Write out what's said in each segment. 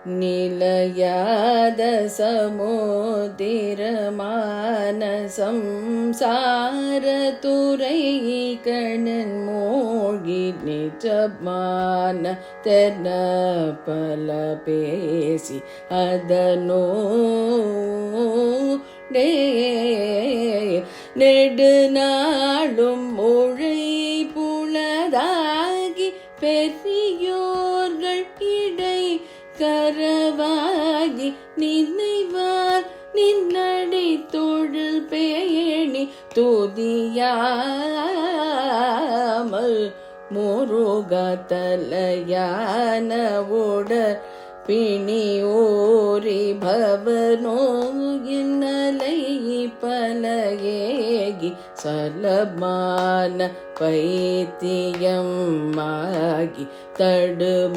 நிலையாத சமுத்திரமான சம்சாரத்துறை கண்ணன் மூழ்கி நிஜமான தென்ன பல பேசி அதனோ நெடுநாளும் மொழி புலதாகி பெரியோர்கள் இடை கரவாகி நினைவார் நின்னடை தொழில் பேணி துதியாமல் முருகா தலையான உட பிணி ஓரி பவனோயின் அலை பலகேகி சலமான பைத்தியமாகி தடுமாறி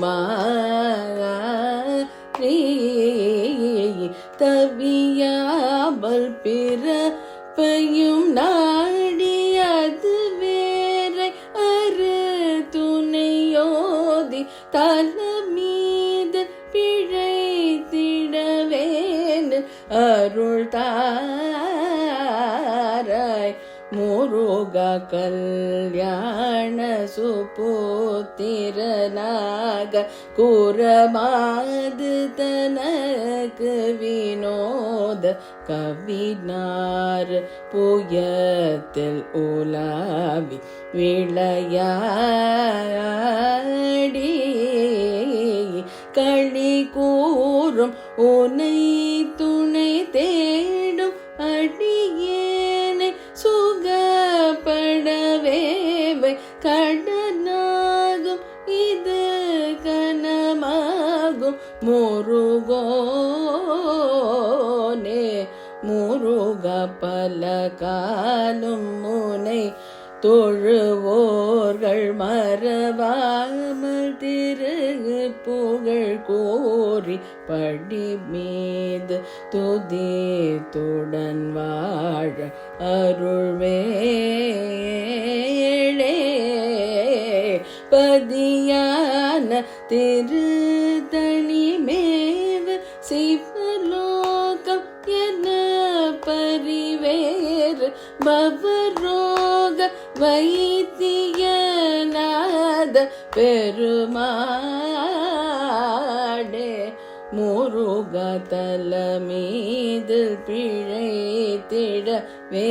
தவியாமல் பிறப்பையும் நாடி அது வேறை அரு துணையோதி தலமீது பிழைத்திடவேன் அருள் தாராய் முருகா கல்யாண சுபுத்திரனாக கூறமாது தனக்கு வினோத கவினார் புயத்தில் உலாவி விளையாடி களி கூறும் உனை துணை தேடும் அடியேனை சுகப்படவேவை கடனாகும் இது கனமாகும் முருகோனே முருகா பல காலும் முனை தொழுவோர்கள் மறவாமல் திரு புகழ் கோரி படி மீது துதித்துடன் வாழ அருள்வேளே பதியான திருத்தணி மேவு சிவலோகம் என பரிவேறு பவரோக வைத்தியநாத பெருமாடே முருகா தலமீது பிழைத்திட வே